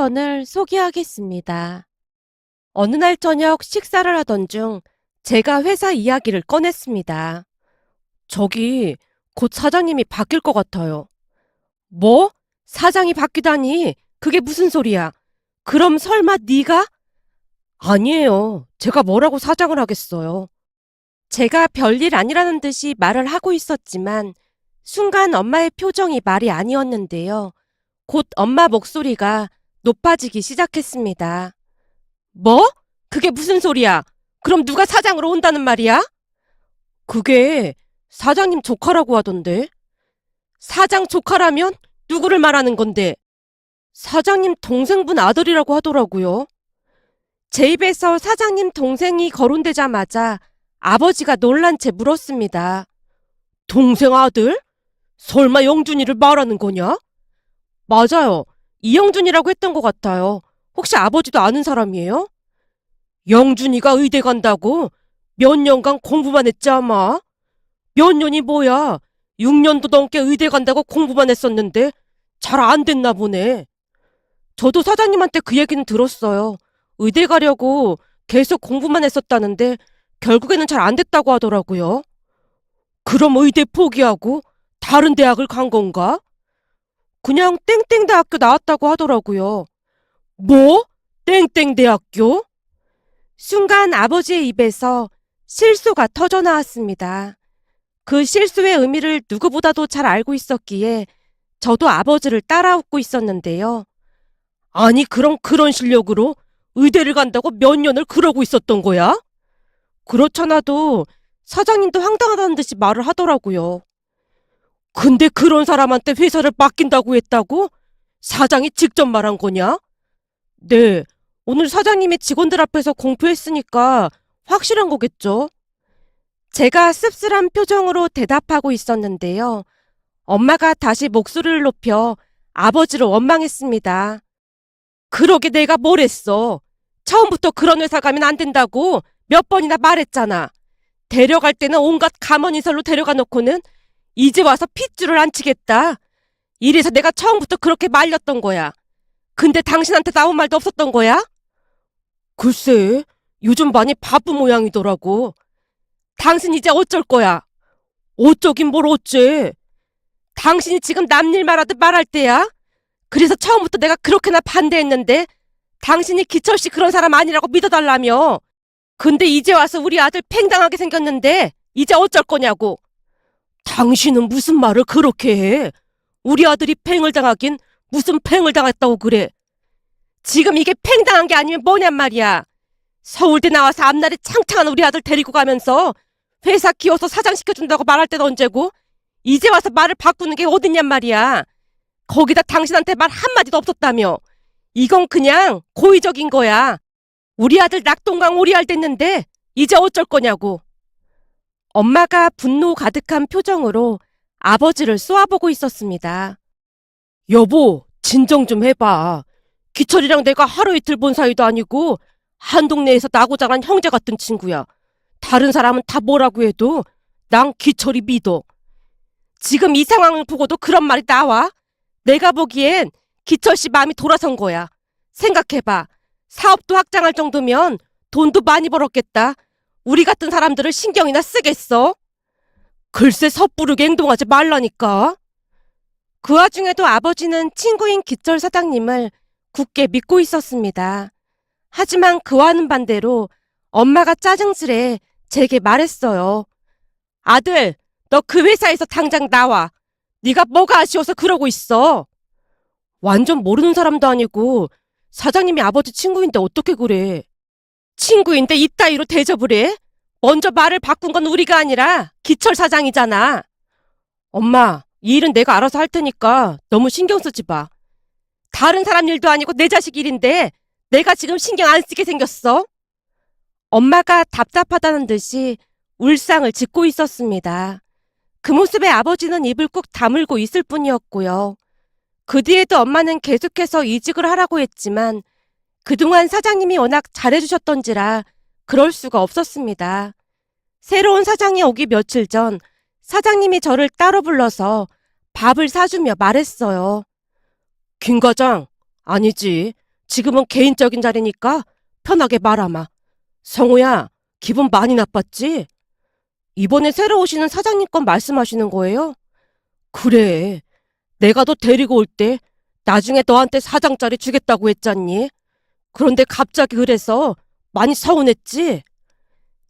사연을 소개하겠습니다. 어느 날 저녁 식사를 하던 중 제가 회사 이야기를 꺼냈습니다. 저기 곧 사장님이 바뀔 것 같아요. 뭐? 사장이 바뀌다니? 그게 무슨 소리야? 그럼 설마 네가? 아니에요. 제가 뭐라고 사장을 하겠어요. 제가 별일 아니라는 듯이 말을 하고 있었지만 순간 엄마의 표정이 말이 아니었는데요. 곧 엄마 목소리가 높아지기 시작했습니다. 뭐? 그게 무슨 소리야? 그럼 누가 사장으로 온다는 말이야? 그게 사장님 조카라고 하던데. 사장 조카라면 누구를 말하는 건데? 사장님 동생분 아들이라고 하더라고요. 제 입에서 사장님 동생이 거론되자마자 아버지가 놀란 채 물었습니다. 동생 아들? 설마 영준이를 말하는 거냐? 맞아요. 이영준이라고 했던 것 같아요. 혹시 아버지도 아는 사람이에요? 영준이가 의대 간다고? 몇 년간 공부만 했지 아마? 몇 년이 뭐야? 6년도 넘게 의대 간다고 공부만 했었는데 잘 안 됐나 보네. 저도 사장님한테 그 얘기는 들었어요. 의대 가려고 계속 공부만 했었다는데 결국에는 잘 안 됐다고 하더라고요. 그럼 의대 포기하고 다른 대학을 간 건가? 그냥 땡땡대학교 나왔다고 하더라고요. 뭐? 땡땡대학교? 순간 아버지의 입에서 실수가 터져 나왔습니다. 그 실수의 의미를 누구보다도 잘 알고 있었기에 저도 아버지를 따라 웃고 있었는데요. 아니 그럼 그런 실력으로 의대를 간다고 몇 년을 그러고 있었던 거야? 그렇잖아도 사장님도 황당하다는 듯이 말을 하더라고요. 근데 그런 사람한테 회사를 맡긴다고 했다고? 사장이 직접 말한 거냐? 네, 오늘 사장님이 직원들 앞에서 공표했으니까 확실한 거겠죠? 제가 씁쓸한 표정으로 대답하고 있었는데요. 엄마가 다시 목소리를 높여 아버지를 원망했습니다. 그러게 내가 뭘 했어? 처음부터 그런 회사 가면 안 된다고 몇 번이나 말했잖아. 데려갈 때는 온갖 가만히설로 데려가 놓고는 이제 와서 핏줄을 안 치겠다. 이래서 내가 처음부터 그렇게 말렸던 거야. 근데 당신한테 나온 말도 없었던 거야? 글쎄, 요즘 많이 바쁜 모양이더라고. 당신 이제 어쩔 거야? 어쩌긴 뭘 어째. 당신이 지금 남 일 말하듯 말할 때야? 그래서 처음부터 내가 그렇게나 반대했는데 당신이 기철씨 그런 사람 아니라고 믿어달라며. 근데 이제 와서 우리 아들 팽당하게 생겼는데 이제 어쩔 거냐고. 당신은 무슨 말을 그렇게 해? 우리 아들이 팽을 당하긴 무슨 팽을 당했다고 그래. 지금 이게 팽당한 게 아니면 뭐냔 말이야. 서울대 나와서 앞날에 창창한 우리 아들 데리고 가면서 회사 키워서 사장 시켜준다고 말할 때는 언제고 이제 와서 말을 바꾸는 게 어딨냔 말이야. 거기다 당신한테 말 한마디도 없었다며. 이건 그냥 고의적인 거야. 우리 아들 낙동강 오리알 됐는데 이제 어쩔 거냐고. 엄마가 분노 가득한 표정으로 아버지를 쏘아보고 있었습니다. 여보, 진정 좀 해봐. 기철이랑 내가 하루 이틀 본 사이도 아니고 한 동네에서 나고 자란 형제 같은 친구야. 다른 사람은 다 뭐라고 해도 난 기철이 믿어. 지금 이 상황을 보고도 그런 말이 나와? 내가 보기엔 기철씨 마음이 돌아선 거야. 생각해봐. 사업도 확장할 정도면 돈도 많이 벌었겠다. 우리 같은 사람들을 신경이나 쓰겠어? 글쎄 섣부르게 행동하지 말라니까. 그 와중에도 아버지는 친구인 기철 사장님을 굳게 믿고 있었습니다. 하지만 그와는 반대로 엄마가 짜증스레 제게 말했어요. 아들, 너 그 회사에서 당장 나와. 네가 뭐가 아쉬워서 그러고 있어. 완전 모르는 사람도 아니고 사장님이 아버지 친구인데 어떻게 그래. 친구인데 이따위로 대접을 해? 먼저 말을 바꾼 건 우리가 아니라 기철 사장이잖아. 엄마, 이 일은 내가 알아서 할 테니까 너무 신경 쓰지 마. 다른 사람 일도 아니고 내 자식 일인데 내가 지금 신경 안 쓰게 생겼어? 엄마가 답답하다는 듯이 울상을 짓고 있었습니다. 그 모습에 아버지는 입을 꾹 다물고 있을 뿐이었고요. 그 뒤에도 엄마는 계속해서 이직을 하라고 했지만 그동안 사장님이 워낙 잘해주셨던지라 그럴 수가 없었습니다. 새로운 사장이 오기 며칠 전 사장님이 저를 따로 불러서 밥을 사주며 말했어요. 김 과장, 아니지. 지금은 개인적인 자리니까 편하게 말하마. 성우야, 기분 많이 나빴지? 이번에 새로 오시는 사장님 건 말씀하시는 거예요? 그래. 내가 너 데리고 올 때 나중에 너한테 사장짜리 주겠다고 했잖니? 그런데 갑자기 그래서 많이 서운했지?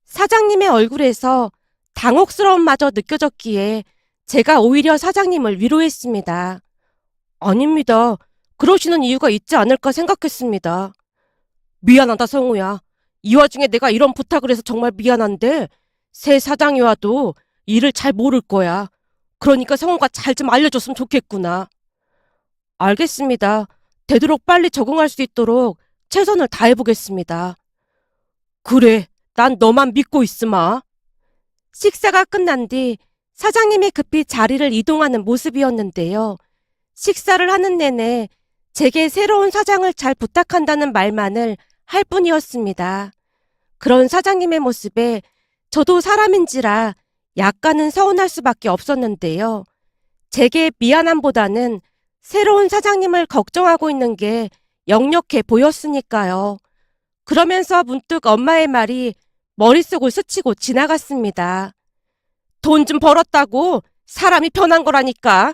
사장님의 얼굴에서 당혹스러움마저 느껴졌기에 제가 오히려 사장님을 위로했습니다. 아닙니다. 그러시는 이유가 있지 않을까 생각했습니다. 미안하다, 성우야. 이 와중에 내가 이런 부탁을 해서 정말 미안한데 새 사장이 와도 일을 잘 모를 거야. 그러니까 성우가 잘 좀 알려줬으면 좋겠구나. 알겠습니다. 되도록 빨리 적응할 수 있도록 최선을 다해보겠습니다. 그래, 난 너만 믿고 있으마. 식사가 끝난 뒤 사장님이 급히 자리를 이동하는 모습이었는데요. 식사를 하는 내내 제게 새로운 사장을 잘 부탁한다는 말만을 할 뿐이었습니다. 그런 사장님의 모습에 저도 사람인지라 약간은 서운할 수밖에 없었는데요. 제게 미안함보다는 새로운 사장님을 걱정하고 있는 게 역력해 보였으니까요. 그러면서 문득 엄마의 말이 머릿속을 스치고 지나갔습니다. 돈 좀 벌었다고 사람이 변한 거라니까.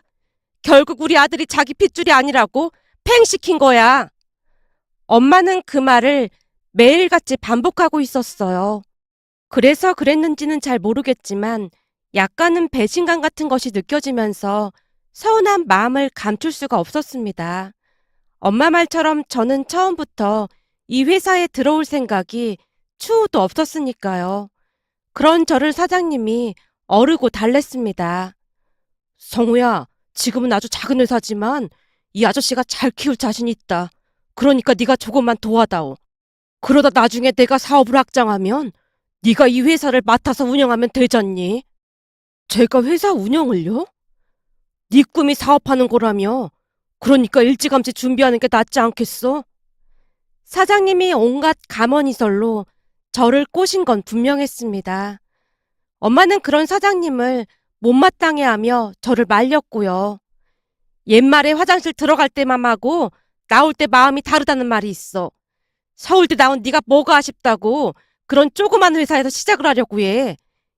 결국 우리 아들이 자기 핏줄이 아니라고 팽시킨 거야. 엄마는 그 말을 매일같이 반복하고 있었어요. 그래서 그랬는지는 잘 모르겠지만 약간은 배신감 같은 것이 느껴지면서 서운한 마음을 감출 수가 없었습니다. 엄마 말처럼 저는 처음부터 이 회사에 들어올 생각이 추호도 없었으니까요. 그런 저를 사장님이 어르고 달랬습니다. 성우야, 지금은 아주 작은 회사지만 이 아저씨가 잘 키울 자신 있다. 그러니까 네가 조금만 도와다오. 그러다 나중에 내가 사업을 확장하면 네가 이 회사를 맡아서 운영하면 되잖니. 제가 회사 운영을요? 네 꿈이 사업하는 거라며. 그러니까 일찌감치 준비하는 게 낫지 않겠어? 사장님이 온갖 감언이설로 저를 꼬신 건 분명했습니다. 엄마는 그런 사장님을 못마땅해하며 저를 말렸고요. 옛말에 화장실 들어갈 때만 하고 나올 때 마음이 다르다는 말이 있어. 서울대 나온 네가 뭐가 아쉽다고 그런 조그만 회사에서 시작을 하려고 해.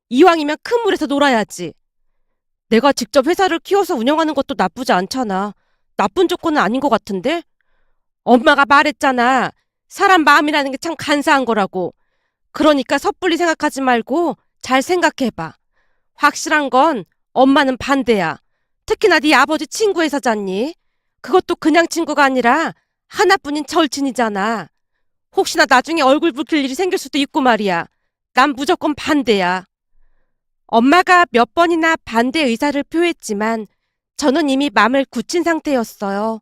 이왕이면 큰 물에서 놀아야지. 내가 직접 회사를 키워서 운영하는 것도 나쁘지 않잖아. 나쁜 조건은 아닌 것 같은데? 엄마가 말했잖아. 사람 마음이라는 게 참 간사한 거라고. 그러니까 섣불리 생각하지 말고 잘 생각해봐. 확실한 건 엄마는 반대야. 특히나 네 아버지 친구 회사잖니. 그것도 그냥 친구가 아니라 하나뿐인 절친이잖아. 혹시나 나중에 얼굴 붉힐 일이 생길 수도 있고 말이야. 난 무조건 반대야. 엄마가 몇 번이나 반대 의사를 표했지만 저는 이미 마음을 굳힌 상태였어요.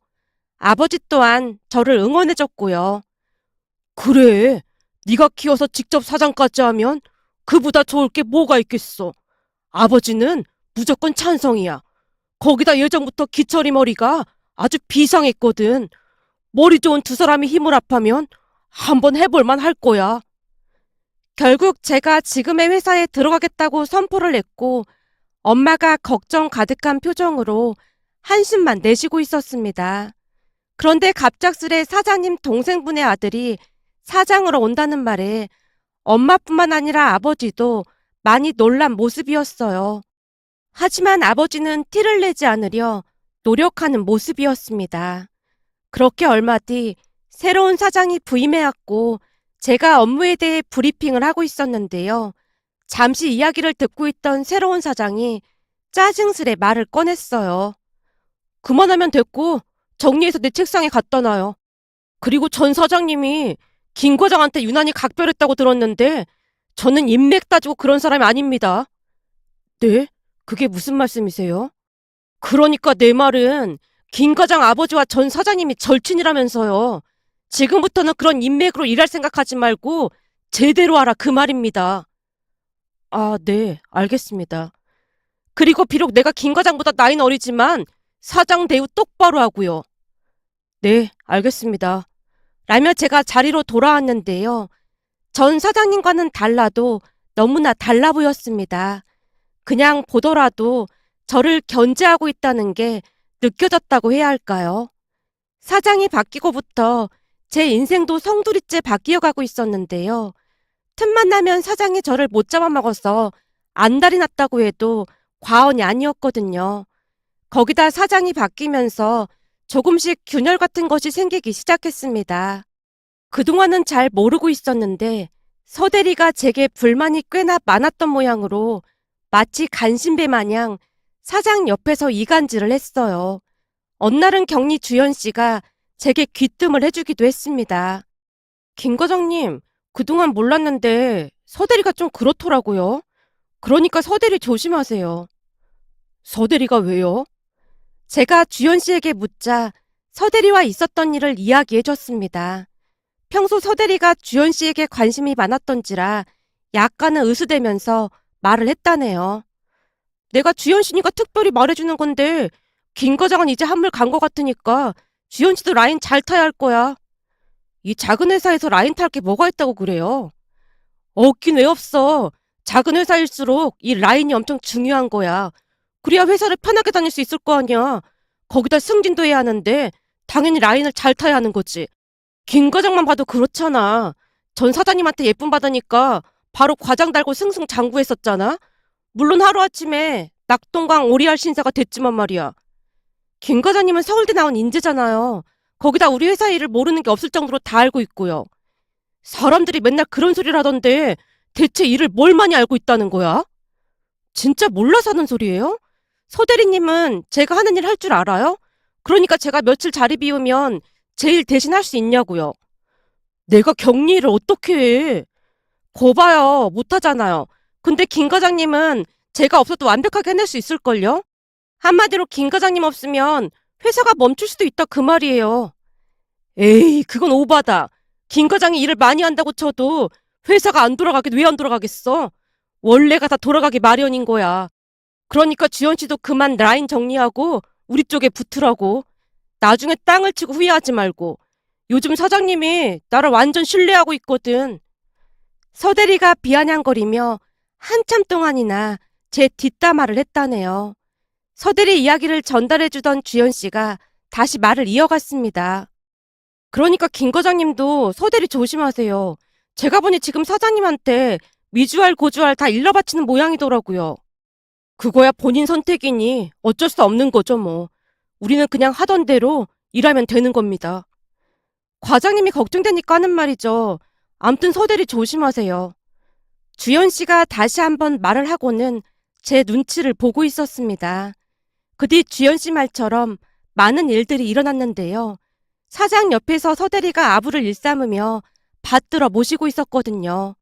아버지 또한 저를 응원해줬고요. 그래, 네가 키워서 직접 사장까지 하면 그보다 좋을 게 뭐가 있겠어. 아버지는 무조건 찬성이야. 거기다 예전부터 기철이 머리가 아주 비상했거든. 머리 좋은 두 사람이 힘을 합하면 한번 해볼만 할 거야. 결국 제가 지금의 회사에 들어가겠다고 선포를 했고 엄마가 걱정 가득한 표정으로 한숨만 내쉬고 있었습니다. 그런데 갑작스레 사장님 동생분의 아들이 사장으로 온다는 말에 엄마뿐만 아니라 아버지도 많이 놀란 모습이었어요. 하지만 아버지는 티를 내지 않으려 노력하는 모습이었습니다. 그렇게 얼마 뒤 새로운 사장이 부임해왔고 제가 업무에 대해 브리핑을 하고 있었는데요. 잠시 이야기를 듣고 있던 새로운 사장이 짜증스레 말을 꺼냈어요. 그만하면 됐고 정리해서 내 책상에 갖다 놔요. 그리고 전 사장님이 김 과장한테 유난히 각별했다고 들었는데 저는 인맥 따지고 그런 사람이 아닙니다. 네? 그게 무슨 말씀이세요? 그러니까 내 말은 김 과장 아버지와 전 사장님이 절친이라면서요. 지금부터는 그런 인맥으로 일할 생각하지 말고 제대로 하라 그 말입니다. 아, 네, 알겠습니다. 그리고 비록 내가 김 과장보다 나이는 어리지만 사장 대우 똑바로 하고요. 네, 알겠습니다. 라며 제가 자리로 돌아왔는데요. 전 사장님과는 달라도 너무나 달라 보였습니다. 그냥 보더라도 저를 견제하고 있다는 게 느껴졌다고 해야 할까요? 사장이 바뀌고부터 제 인생도 성두리째 바뀌어가고 있었는데요. 틈만 나면 사장이 저를 못 잡아먹어서 안달이 났다고 해도 과언이 아니었거든요. 거기다 사장이 바뀌면서 조금씩 균열 같은 것이 생기기 시작했습니다. 그동안은 잘 모르고 있었는데 서대리가 제게 불만이 꽤나 많았던 모양으로 마치 간신배 마냥 사장 옆에서 이간질을 했어요. 어느 날은 격리 주연 씨가 제게 귀뜸을 해주기도 했습니다. 김 과장님, 그동안 몰랐는데 서대리가 좀 그렇더라고요. 그러니까 서대리 조심하세요. 서대리가 왜요? 제가 주연 씨에게 묻자 서대리와 있었던 일을 이야기해줬습니다. 평소 서대리가 주연 씨에게 관심이 많았던지라 약간은 으스대면서 말을 했다네요. 내가 주연 씨니까 특별히 말해주는 건데 김 과장은 이제 한물 간 것 같으니까 주연 씨도 라인 잘 타야 할 거야. 이 작은 회사에서 라인 탈 게 뭐가 있다고 그래요? 없긴 왜 없어. 작은 회사일수록 이 라인이 엄청 중요한 거야. 그래야 회사를 편하게 다닐 수 있을 거 아니야. 거기다 승진도 해야 하는데 당연히 라인을 잘 타야 하는 거지. 김 과장만 봐도 그렇잖아. 전 사장님한테 예쁨 받으니까 바로 과장 달고 승승장구했었잖아. 물론 하루아침에 낙동강 오리알 신사가 됐지만 말이야. 김 과장님은 서울대 나온 인재잖아요. 거기다 우리 회사 일을 모르는 게 없을 정도로 다 알고 있고요. 사람들이 맨날 그런 소리를 하던데 대체 일을 뭘 많이 알고 있다는 거야? 진짜 몰라서 하는 소리예요? 서 대리님은 제가 하는 일 할 줄 알아요? 그러니까 제가 며칠 자리 비우면 제 일 대신 할 수 있냐고요. 내가 격리 일을 어떻게 해? 거봐요. 못하잖아요. 근데 김 과장님은 제가 없어도 완벽하게 해낼 수 있을걸요? 한마디로 김 과장님 없으면 회사가 멈출 수도 있다 그 말이에요. 에이, 그건 오바다. 김 과장이 일을 많이 한다고 쳐도 회사가 안 돌아가긴 왜 안 돌아가겠어? 원래가 다 돌아가기 마련인 거야. 그러니까 주연 씨도 그만 라인 정리하고 우리 쪽에 붙으라고. 나중에 땅을 치고 후회하지 말고. 요즘 사장님이 나를 완전 신뢰하고 있거든. 서대리가 비아냥거리며 한참 동안이나 제 뒷담화를 했다네요. 서대리 이야기를 전달해주던 주연 씨가 다시 말을 이어갔습니다. 그러니까 김 과장님도 서대리 조심하세요. 제가 보니 지금 사장님한테 미주알 고주알 다 일러바치는 모양이더라고요. 그거야 본인 선택이니 어쩔 수 없는 거죠 뭐. 우리는 그냥 하던 대로 일하면 되는 겁니다. 과장님이 걱정되니까 하는 말이죠. 암튼 서대리 조심하세요. 주연 씨가 다시 한번 말을 하고는 제 눈치를 보고 있었습니다. 그 뒤 주연 씨 말처럼 많은 일들이 일어났는데요. 사장 옆에서 서대리가 아부를 일삼으며 받들어 모시고 있었거든요.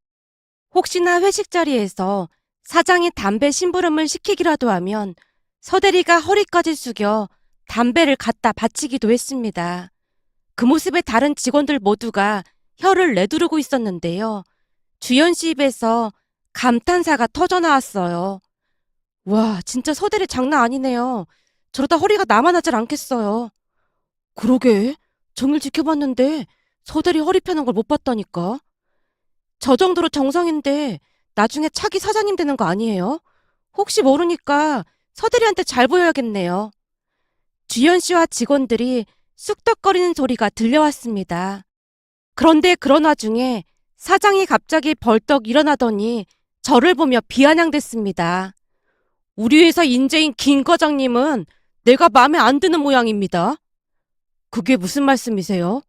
혹시나 회식 자리에서 사장이 담배 심부름을 시키기라도 하면 서대리가 허리까지 숙여 담배를 갖다 바치기도 했습니다. 그 모습에 다른 직원들 모두가 혀를 내두르고 있었는데요. 주연 씨 입에서 감탄사가 터져나왔어요. 와, 진짜 서대리 장난 아니네요. 저러다 허리가 남아나질 않겠어요. 그러게, 정일 지켜봤는데 서대리 허리 펴는 걸 못 봤다니까. 저 정도로 정상인데 나중에 차기 사장님 되는 거 아니에요? 혹시 모르니까 서대리한테 잘 보여야겠네요. 주연 씨와 직원들이 쑥덕거리는 소리가 들려왔습니다. 그런데 그런 와중에 사장이 갑자기 벌떡 일어나더니 저를 보며 비아냥댔습니다. 우리 회사 인재인 김 과장님은 내가 마음에 안 드는 모양입니다. 그게 무슨 말씀이세요?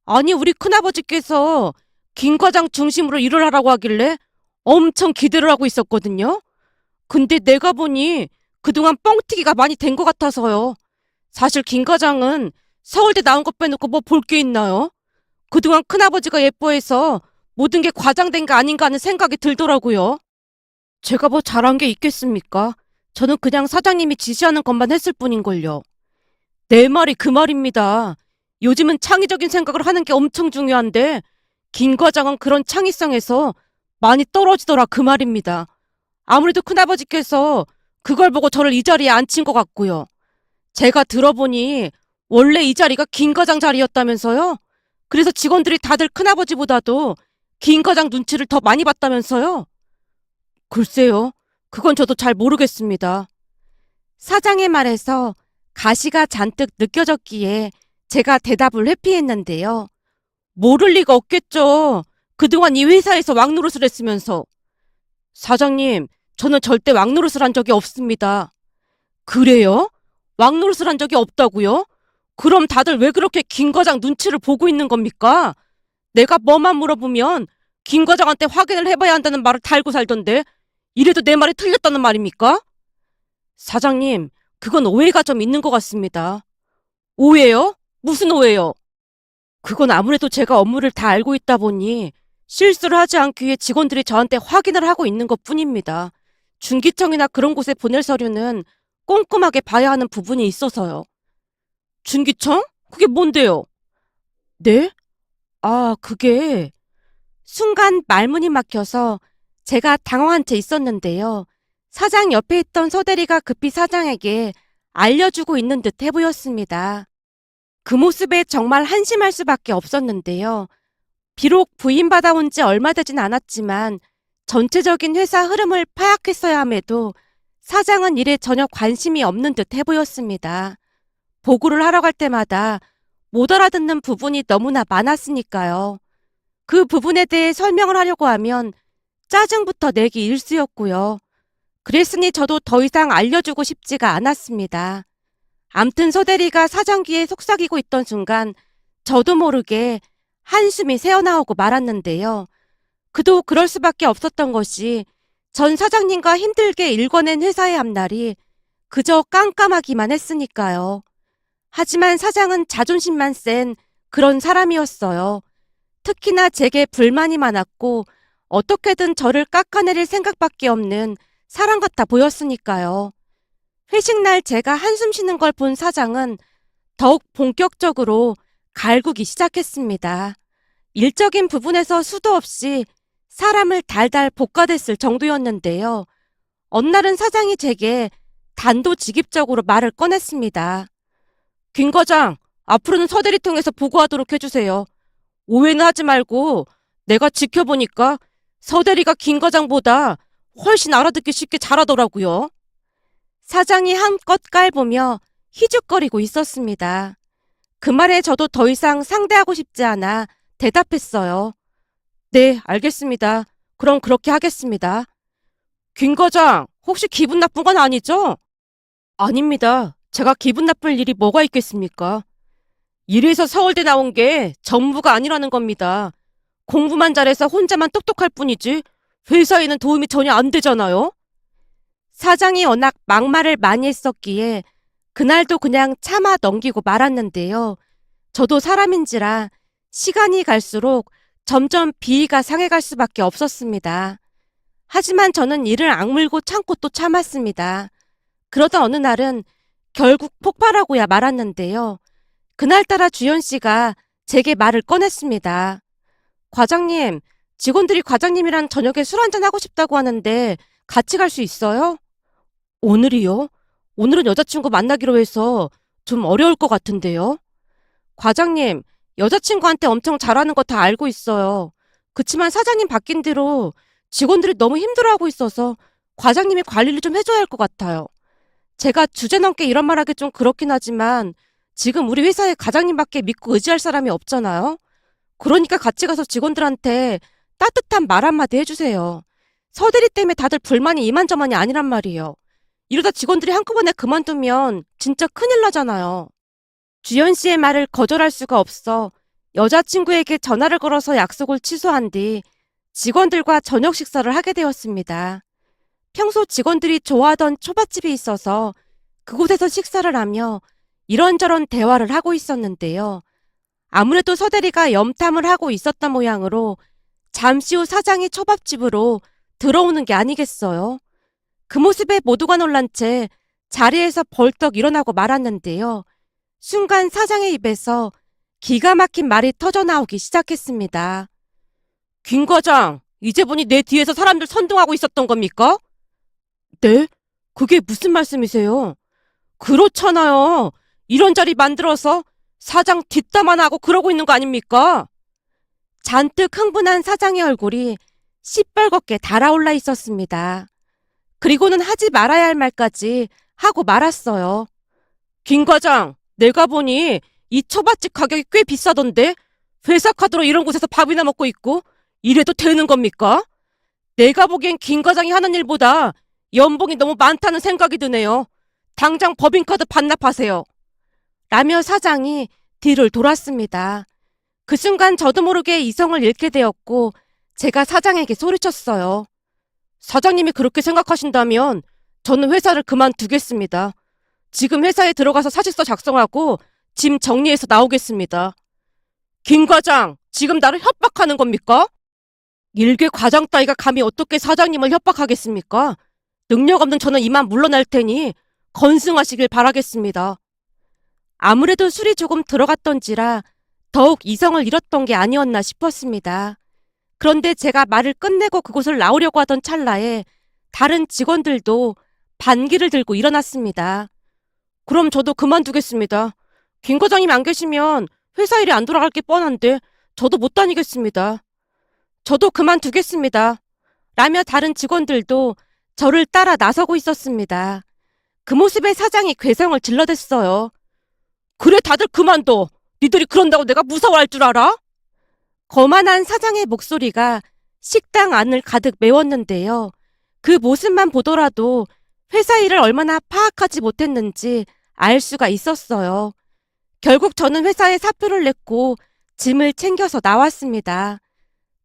아니, 우리 큰아버지께서 김 과장 중심으로 일을 하라고 하길래 엄청 기대를 하고 있었거든요. 근데 내가 보니 그동안 뻥튀기가 많이 된 것 같아서요. 사실 김 과장은 서울대 나온 것 빼놓고 뭐 볼 게 있나요? 그동안 큰아버지가 예뻐해서 모든 게 과장된 게 아닌가 하는 생각이 들더라고요. 제가 뭐 잘한 게 있겠습니까? 저는 그냥 사장님이 지시하는 것만 했을 뿐인걸요. 내 말이 그 말입니다. 요즘은 창의적인 생각을 하는 게 엄청 중요한데 김 과장은 그런 창의성에서 많이 떨어지더라 그 말입니다. 아무래도 큰아버지께서 그걸 보고 저를 이 자리에 앉힌 것 같고요. 제가 들어보니 원래 이 자리가 김 과장 자리였다면서요? 그래서 직원들이 다들 큰아버지보다도 김 과장 눈치를 더 많이 봤다면서요? 글쎄요. 그건 저도 잘 모르겠습니다. 사장의 말에서 가시가 잔뜩 느껴졌기에 제가 대답을 회피했는데요. 모를 리가 없겠죠. 그동안 이 회사에서 왕노릇을 했으면서. 사장님, 저는 절대 왕노릇을 한 적이 없습니다. 그래요? 왕노릇을 한 적이 없다고요? 그럼 다들 왜 그렇게 김 과장 눈치를 보고 있는 겁니까? 내가 뭐만 물어보면 김 과장한테 확인을 해봐야 한다는 말을 달고 살던데 이래도 내 말이 틀렸다는 말입니까? 사장님, 그건 오해가 좀 있는 것 같습니다. 오해요? 무슨 오해요? 그건 아무래도 제가 업무를 다 알고 있다 보니 실수를 하지 않기 위해 직원들이 저한테 확인을 하고 있는 것뿐입니다. 중기청이나 그런 곳에 보낼 서류는 꼼꼼하게 봐야 하는 부분이 있어서요. 중기청? 그게 뭔데요? 네? 아, 그게 순간 말문이 막혀서 제가 당황한 채 있었는데요. 사장 옆에 있던 서대리가 급히 사장에게 알려주고 있는 듯해 보였습니다. 그 모습에 정말 한심할 수밖에 없었는데요. 비록 부임받아온 지 얼마 되진 않았지만 전체적인 회사 흐름을 파악했어야 함에도 사장은 일에 전혀 관심이 없는 듯해 보였습니다. 보고를 하러 갈 때마다 못 알아듣는 부분이 너무나 많았으니까요. 그 부분에 대해 설명을 하려고 하면 짜증부터 내기 일쑤였고요. 그랬으니 저도 더 이상 알려주고 싶지가 않았습니다. 암튼 서대리가 사장 귀에 속삭이고 있던 순간 저도 모르게 한숨이 새어나오고 말았는데요. 그도 그럴 수밖에 없었던 것이 전 사장님과 힘들게 일궈낸 회사의 앞날이 그저 깜깜하기만 했으니까요. 하지만 사장은 자존심만 센 그런 사람이었어요. 특히나 제게 불만이 많았고 어떻게든 저를 깎아내릴 생각밖에 없는 사람 같아 보였으니까요. 회식날 제가 한숨 쉬는 걸 본 사장은 더욱 본격적으로 갈구기 시작했습니다. 일적인 부분에서 수도 없이 사람을 달달 볶아댔을 정도였는데요. 어느 날은 사장이 제게 단도직입적으로 말을 꺼냈습니다. 김 과장, 앞으로는 서대리 통해서 보고하도록 해주세요. 오해는 하지 말고 내가 지켜보니까 서대리가 김 과장보다 훨씬 알아듣기 쉽게 잘하더라고요. 사장이 한껏 깔보며 희죽거리고 있었습니다. 그 말에 저도 더 이상 상대하고 싶지 않아 대답했어요. 네, 알겠습니다. 그럼 그렇게 하겠습니다. 김 과장, 혹시 기분 나쁜 건 아니죠? 아닙니다. 제가 기분 나쁠 일이 뭐가 있겠습니까? 이래서 서울대 나온 게 전부가 아니라는 겁니다. 공부만 잘해서 혼자만 똑똑할 뿐이지 회사에는 도움이 전혀 안 되잖아요. 사장이 워낙 막말을 많이 했었기에 그날도 그냥 참아 넘기고 말았는데요. 저도 사람인지라 시간이 갈수록 점점 비위가 상해갈 수밖에 없었습니다. 하지만 저는 이를 악물고 참고 또 참았습니다. 그러다 어느 날은 결국 폭발하고야 말았는데요. 그날따라 주연 씨가 제게 말을 꺼냈습니다. 과장님, 직원들이 과장님이랑 저녁에 술 한잔 하고 싶다고 하는데 같이 갈 수 있어요? 오늘이요? 오늘은 여자친구 만나기로 해서 좀 어려울 것 같은데요. 과장님, 여자친구한테 엄청 잘하는 거 다 알고 있어요. 그치만 사장님 바뀐 뒤로 직원들이 너무 힘들어하고 있어서 과장님이 관리를 좀 해줘야 할 것 같아요. 제가 주제넘게 이런 말하기 좀 그렇긴 하지만 지금 우리 회사에 과장님밖에 믿고 의지할 사람이 없잖아요. 그러니까 같이 가서 직원들한테 따뜻한 말 한마디 해주세요. 서대리 때문에 다들 불만이 이만저만이 아니란 말이에요. 이러다 직원들이 한꺼번에 그만두면 진짜 큰일 나잖아요. 주연 씨의 말을 거절할 수가 없어 여자친구에게 전화를 걸어서 약속을 취소한 뒤 직원들과 저녁 식사를 하게 되었습니다. 평소 직원들이 좋아하던 초밥집이 있어서 그곳에서 식사를 하며 이런저런 대화를 하고 있었는데요. 아무래도 서대리가 염탐을 하고 있었던 모양으로 잠시 후 사장이 초밥집으로 들어오는 게 아니겠어요. 그 모습에 모두가 놀란 채 자리에서 벌떡 일어나고 말았는데요. 순간 사장의 입에서 기가 막힌 말이 터져나오기 시작했습니다. 김 과장, 이제 보니 내 뒤에서 사람들 선동하고 있었던 겁니까? 네? 그게 무슨 말씀이세요? 그렇잖아요. 이런 자리 만들어서 사장 뒷담화나 하고 그러고 있는 거 아닙니까? 잔뜩 흥분한 사장의 얼굴이 시뻘겋게 달아올라 있었습니다. 그리고는 하지 말아야 할 말까지 하고 말았어요. 김 과장, 내가 보니 이 초밥집 가격이 꽤 비싸던데 회사 카드로 이런 곳에서 밥이나 먹고 있고 이래도 되는 겁니까? 내가 보기엔 김 과장이 하는 일보다 연봉이 너무 많다는 생각이 드네요. 당장 법인카드 반납하세요. 라며 사장이 뒤를 돌았습니다. 그 순간 저도 모르게 이성을 잃게 되었고 제가 사장에게 소리쳤어요. 사장님이 그렇게 생각하신다면 저는 회사를 그만두겠습니다. 지금 회사에 들어가서 사직서 작성하고 짐 정리해서 나오겠습니다. 김 과장, 지금 나를 협박하는 겁니까? 일개 과장 따위가 감히 어떻게 사장님을 협박하겠습니까? 능력 없는 저는 이만 물러날 테니 건승하시길 바라겠습니다. 아무래도 술이 조금 들어갔던지라 더욱 이성을 잃었던 게 아니었나 싶었습니다. 그런데 제가 말을 끝내고 그곳을 나오려고 하던 찰나에 다른 직원들도 반기를 들고 일어났습니다. 그럼 저도 그만두겠습니다. 김 과장님 안 계시면 회사 일이 안 돌아갈 게 뻔한데 저도 못 다니겠습니다. 저도 그만두겠습니다. 라며 다른 직원들도 저를 따라 나서고 있었습니다. 그 모습에 사장이 괴성을 질러댔어요. 그래 다들 그만둬. 니들이 그런다고 내가 무서워할 줄 알아? 거만한 사장의 목소리가 식당 안을 가득 메웠는데요. 그 모습만 보더라도 회사 일을 얼마나 파악하지 못했는지 알 수가 있었어요. 결국 저는 회사에 사표를 냈고 짐을 챙겨서 나왔습니다.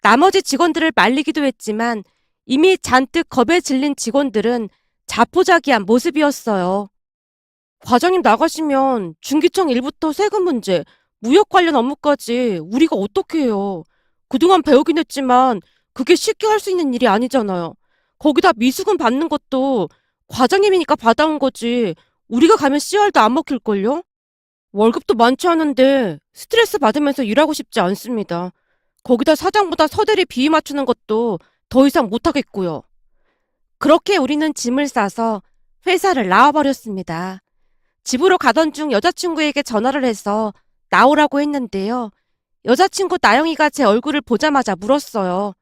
나머지 직원들을 말리기도 했지만 이미 잔뜩 겁에 질린 직원들은 자포자기한 모습이었어요. 과장님 나가시면 중기청 일부터 세금 문제, 무역 관련 업무까지 우리가 어떻게 해요? 그동안 배우긴 했지만 그게 쉽게 할 수 있는 일이 아니잖아요. 거기다 미수금 받는 것도 과장님이니까 받아온 거지. 우리가 가면 씨알도 안 먹힐걸요? 월급도 많지 않은데 스트레스 받으면서 일하고 싶지 않습니다. 거기다 사장보다 서대리 비위 맞추는 것도 더 이상 못하겠고요. 그렇게 우리는 짐을 싸서 회사를 나와버렸습니다. 집으로 가던 중 여자친구에게 전화를 해서 나오라고 했는데요. 여자친구 나영이가 제 얼굴을 보자마자 물었어요.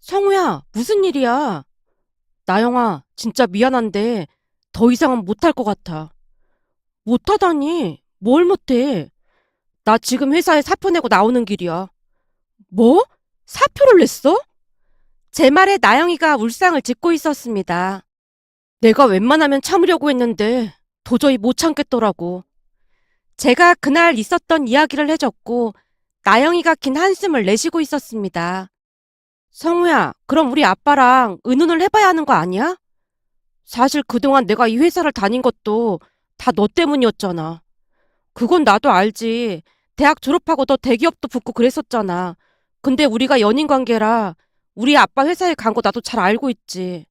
성우야, 무슨 일이야? 나영아, 진짜 미안한데 더 이상은 못할 것 같아. 못하다니? 뭘 못해? 나 지금 회사에 사표 내고 나오는 길이야. 뭐? 사표를 냈어? 제 말에 나영이가 울상을 짓고 있었습니다. 내가 웬만하면 참으려고 했는데 도저히 못 참겠더라고. 제가 그날 있었던 이야기를 해줬고 나영이가 긴 한숨을 내쉬고 있었습니다. 성우야, 그럼 우리 아빠랑 의논을 해봐야 하는 거 아니야? 사실 그동안 내가 이 회사를 다닌 것도 다 너 때문이었잖아. 그건 나도 알지. 대학 졸업하고 너 대기업도 붙고 그랬었잖아. 근데 우리가 연인 관계라 우리 아빠 회사에 간 거 나도 잘 알고 있지.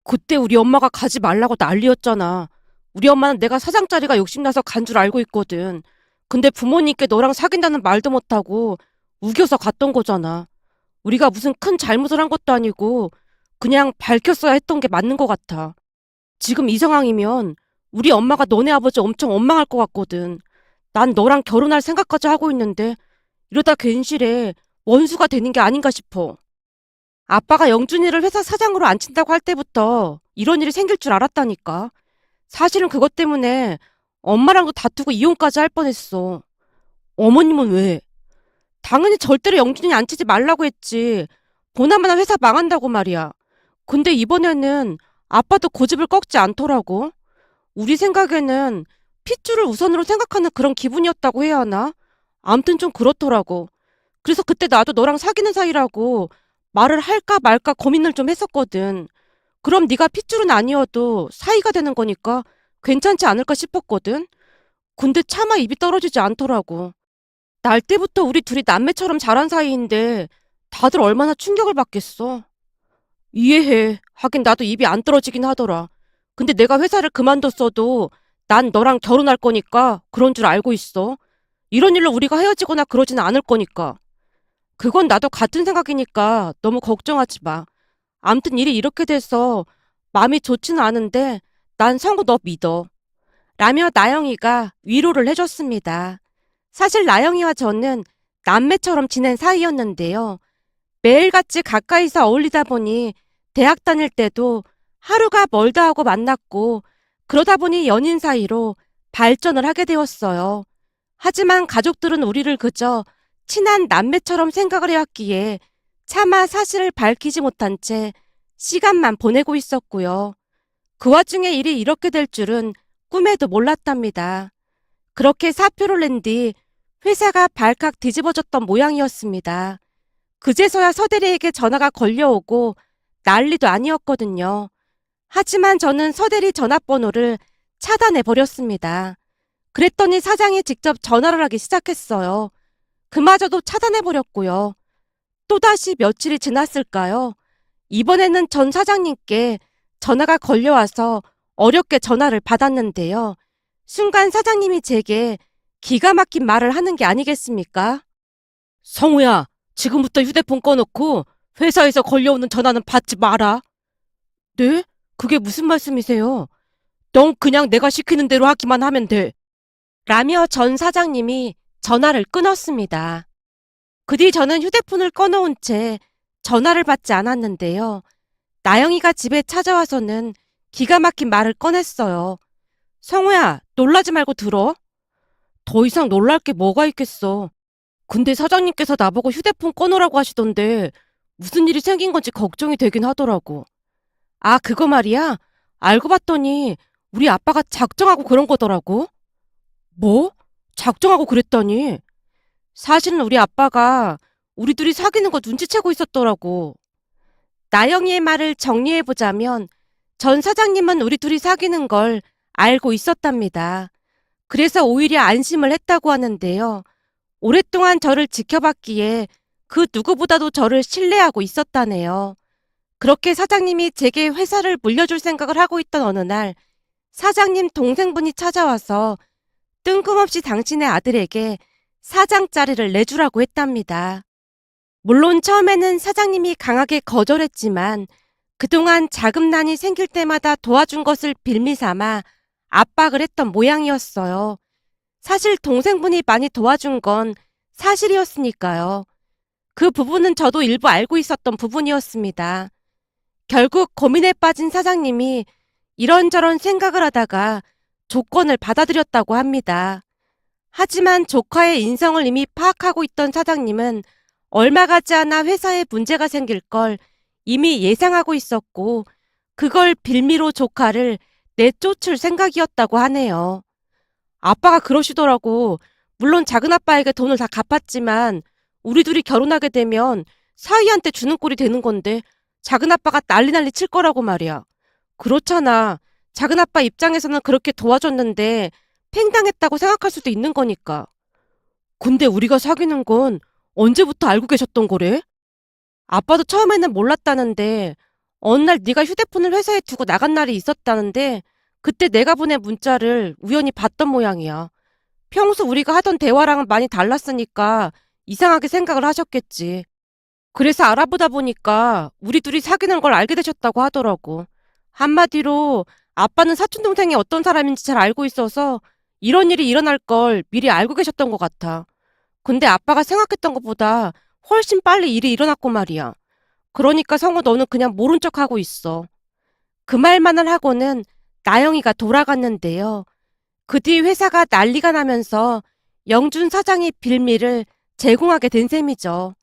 그때 우리 엄마가 가지 말라고 난리였잖아. 우리 엄마는 내가 사장 자리가 욕심나서 간 줄 알고 있거든. 근데 부모님께 너랑 사귄다는 말도 못하고 우겨서 갔던 거잖아. 우리가 무슨 큰 잘못을 한 것도 아니고 그냥 밝혔어야 했던 게 맞는 것 같아. 지금 이 상황이면 우리 엄마가 너네 아버지 엄청 원망할 것 같거든. 난 너랑 결혼할 생각까지 하고 있는데 이러다 괜시레 원수가 되는 게 아닌가 싶어. 아빠가 영준이를 회사 사장으로 앉힌다고 할 때부터 이런 일이 생길 줄 알았다니까. 사실은 그것 때문에 엄마랑도 다투고 이혼까지 할 뻔했어. 어머님은 왜? 당연히 절대로 영준이 앉히지 말라고 했지. 보나마나 회사 망한다고 말이야. 근데 이번에는 아빠도 고집을 꺾지 않더라고. 우리 생각에는 핏줄을 우선으로 생각하는 그런 기분이었다고 해야 하나? 암튼 좀 그렇더라고. 그래서 그때 나도 너랑 사귀는 사이라고 말을 할까 말까 고민을 좀 했었거든. 그럼 네가 핏줄은 아니어도 사이가 되는 거니까 괜찮지 않을까 싶었거든. 근데 차마 입이 떨어지지 않더라고. 날 때부터 우리 둘이 남매처럼 자란 사이인데 다들 얼마나 충격을 받겠어. 이해해. 하긴 나도 입이 안 떨어지긴 하더라. 근데 내가 회사를 그만뒀어도 난 너랑 결혼할 거니까 그런 줄 알고 있어. 이런 일로 우리가 헤어지거나 그러지는 않을 거니까. 그건 나도 같은 생각이니까 너무 걱정하지 마. 암튼 일이 이렇게 돼서 마음이 좋지는 않은데 난 성우 너 믿어. 라며 나영이가 위로를 해줬습니다. 사실 나영이와 저는 남매처럼 지낸 사이였는데요. 매일같이 가까이서 어울리다 보니 대학 다닐 때도 하루가 멀다 하고 만났고 그러다 보니 연인 사이로 발전을 하게 되었어요. 하지만 가족들은 우리를 그저 친한 남매처럼 생각을 해왔기에 차마 사실을 밝히지 못한 채 시간만 보내고 있었고요. 그 와중에 일이 이렇게 될 줄은 꿈에도 몰랐답니다. 그렇게 사표를 낸 뒤 회사가 발칵 뒤집어졌던 모양이었습니다. 그제서야 서대리에게 전화가 걸려오고 난리도 아니었거든요. 하지만 저는 서대리 전화번호를 차단해버렸습니다. 그랬더니 사장이 직접 전화를 하기 시작했어요. 그마저도 차단해버렸고요. 또다시 며칠이 지났을까요? 이번에는 전 사장님께 전화가 걸려와서 어렵게 전화를 받았는데요. 순간 사장님이 제게 기가 막힌 말을 하는 게 아니겠습니까? 성우야, 지금부터 휴대폰 꺼놓고 회사에서 걸려오는 전화는 받지 마라. 네? 그게 무슨 말씀이세요? 넌 그냥 내가 시키는 대로 하기만 하면 돼. 라며 전 사장님이 전화를 끊었습니다. 그 뒤 저는 휴대폰을 꺼놓은 채 전화를 받지 않았는데요. 나영이가 집에 찾아와서는 기가 막힌 말을 꺼냈어요. 성우야, 놀라지 말고 들어. 더 이상 놀랄 게 뭐가 있겠어. 근데 사장님께서 나보고 휴대폰 꺼놓으라고 하시던데 무슨 일이 생긴 건지 걱정이 되긴 하더라고. 아, 그거 말이야? 알고 봤더니 우리 아빠가 작정하고 그런 거더라고. 뭐? 작정하고 그랬다니? 사실은 우리 아빠가 우리 둘이 사귀는 거 눈치채고 있었더라고. 나영이의 말을 정리해보자면 전 사장님은 우리 둘이 사귀는 걸 알고 있었답니다. 그래서 오히려 안심을 했다고 하는데요. 오랫동안 저를 지켜봤기에 그 누구보다도 저를 신뢰하고 있었다네요. 그렇게 사장님이 제게 회사를 물려줄 생각을 하고 있던 어느 날 사장님 동생분이 찾아와서 뜬금없이 당신의 아들에게 사장 자리를 내주라고 했답니다. 물론 처음에는 사장님이 강하게 거절했지만 그동안 자금난이 생길 때마다 도와준 것을 빌미삼아 압박을 했던 모양이었어요. 사실 동생분이 많이 도와준 건 사실이었으니까요. 그 부분은 저도 일부 알고 있었던 부분이었습니다. 결국 고민에 빠진 사장님이 이런저런 생각을 하다가 조건을 받아들였다고 합니다. 하지만 조카의 인성을 이미 파악하고 있던 사장님은 얼마 가지 않아 회사에 문제가 생길 걸 이미 예상하고 있었고 그걸 빌미로 조카를 내쫓을 생각이었다고 하네요. 아빠가 그러시더라고. 물론 작은아빠에게 돈을 다 갚았지만 우리 둘이 결혼하게 되면 사위한테 주는 꼴이 되는 건데 작은아빠가 난리 칠 거라고 말이야. 그렇잖아. 작은아빠 입장에서는 그렇게 도와줬는데 팽당했다고 생각할 수도 있는 거니까. 근데 우리가 사귀는 건 언제부터 알고 계셨던 거래? 아빠도 처음에는 몰랐다는데 어느 날 네가 휴대폰을 회사에 두고 나간 날이 있었다는데 그때 내가 보낸 문자를 우연히 봤던 모양이야. 평소 우리가 하던 대화랑은 많이 달랐으니까 이상하게 생각을 하셨겠지. 그래서 알아보다 보니까 우리 둘이 사귀는 걸 알게 되셨다고 하더라고. 한마디로 아빠는 사촌동생이 어떤 사람인지 잘 알고 있어서 이런 일이 일어날 걸 미리 알고 계셨던 것 같아. 근데 아빠가 생각했던 것보다 훨씬 빨리 일이 일어났고 말이야. 그러니까 성우 너는 그냥 모른 척하고 있어. 그 말만을 하고는 나영이가 돌아갔는데요. 그 뒤 회사가 난리가 나면서 영준 사장이 빌미를 제공하게 된 셈이죠.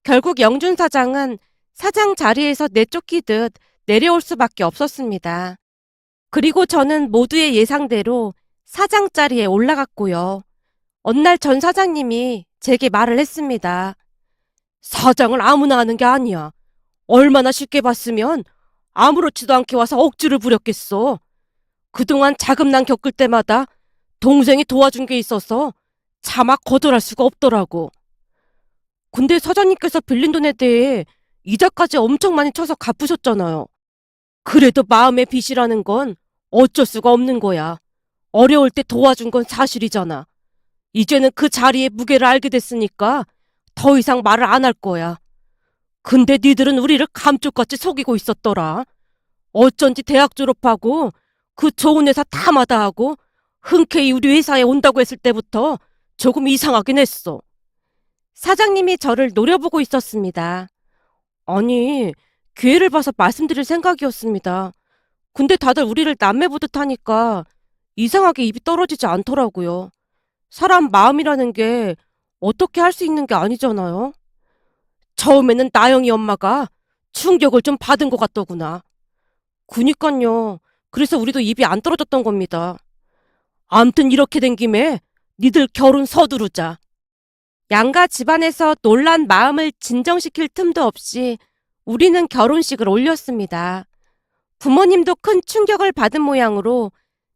결국 영준 사장은 사장 자리에서 내쫓기듯 내려올 수밖에 없었습니다. 그리고 저는 모두의 예상대로 사장 자리에 올라갔고요. 어느 날 전 사장님이 제게 말을 했습니다. 사장을 아무나 하는 게 아니야. 얼마나 쉽게 봤으면 아무렇지도 않게 와서 억지를 부렸겠어. 그동안 자금난 겪을 때마다 동생이 도와준 게 있어서 차마 거절할 수가 없더라고. 근데 사장님께서 빌린 돈에 대해 이자까지 엄청 많이 쳐서 갚으셨잖아요. 그래도 마음의 빚이라는 건 어쩔 수가 없는 거야. 어려울 때 도와준 건 사실이잖아. 이제는 그 자리의 무게를 알게 됐으니까 더 이상 말을 안 할 거야. 근데 니들은 우리를 감쪽같이 속이고 있었더라. 어쩐지 대학 졸업하고 그 좋은 회사 다 마다하고 흔쾌히 우리 회사에 온다고 했을 때부터 조금 이상하긴 했어. 사장님이 저를 노려보고 있었습니다. 아니, 기회를 봐서 말씀드릴 생각이었습니다. 근데 다들 우리를 남매 보듯 하니까 이상하게 입이 떨어지지 않더라고요. 사람 마음이라는 게 어떻게 할 수 있는 게 아니잖아요. 처음에는 나영이 엄마가 충격을 좀 받은 것 같더구나. 그니깐요. 그래서 우리도 입이 안 떨어졌던 겁니다. 암튼 이렇게 된 김에 니들 결혼 서두르자. 양가 집안에서 놀란 마음을 진정시킬 틈도 없이 우리는 결혼식을 올렸습니다. 부모님도 큰 충격을 받은 모양으로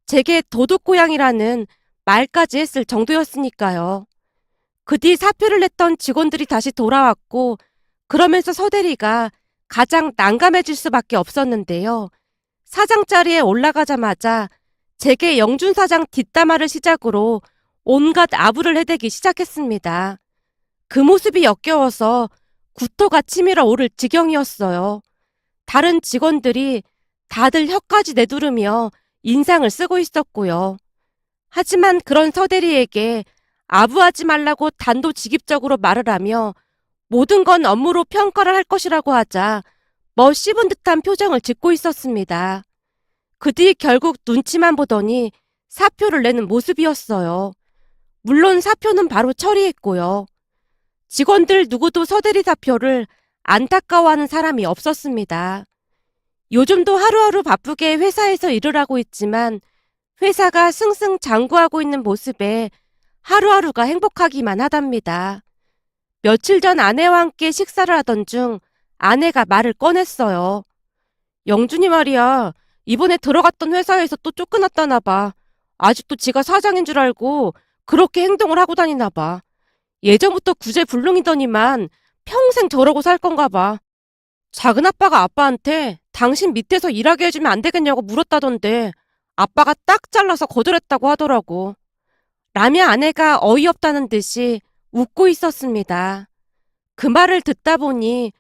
제게 도둑고양이라는 말까지 했을 정도였으니까요. 그 뒤 사표를 냈던 직원들이 다시 돌아왔고 그러면서 서대리가 가장 난감해질 수밖에 없었는데요. 사장 자리에 올라가자마자 제게 영준 사장 뒷담화를 시작으로 온갖 아부를 해대기 시작했습니다. 그 모습이 역겨워서 구토가 치밀어 오를 지경이었어요. 다른 직원들이 다들 혀까지 내두르며 인상을 쓰고 있었고요. 하지만 그런 서대리에게 아부하지 말라고 단도직입적으로 말을 하며 모든 건 업무로 평가를 할 것이라고 하자 씹은 듯한 표정을 짓고 있었습니다. 그 뒤 결국 눈치만 보더니 사표를 내는 모습이었어요. 물론 사표는 바로 처리했고요. 직원들 누구도 서대리 사표를 안타까워하는 사람이 없었습니다. 요즘도 하루하루 바쁘게 회사에서 일을 하고 있지만 회사가 승승장구하고 있는 모습에 하루하루가 행복하기만 하답니다. 며칠 전 아내와 함께 식사를 하던 중 아내가 말을 꺼냈어요. 영준이 말이야. 이번에 들어갔던 회사에서 또 쫓겨났다나 봐. 아직도 지가 사장인 줄 알고 그렇게 행동을 하고 다니나 봐. 예전부터 구제불능이더니만 평생 저러고 살 건가 봐. 작은아빠가 아빠한테 당신 밑에서 일하게 해주면 안 되겠냐고 물었다던데 아빠가 딱 잘라서 거절했다고 하더라고. 라며 아내가 어이없다는 듯이 웃고 있었습니다. 그 말을 듣다 보니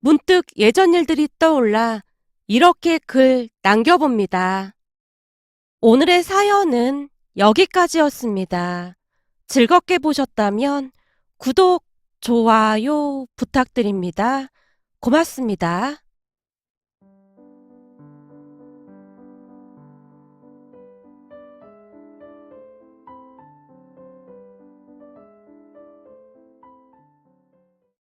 문득 예전 일들이 떠올라 이렇게 글 남겨봅니다. 오늘의 사연은 여기까지였습니다. 즐겁게 보셨다면 구독, 좋아요 부탁드립니다. 고맙습니다.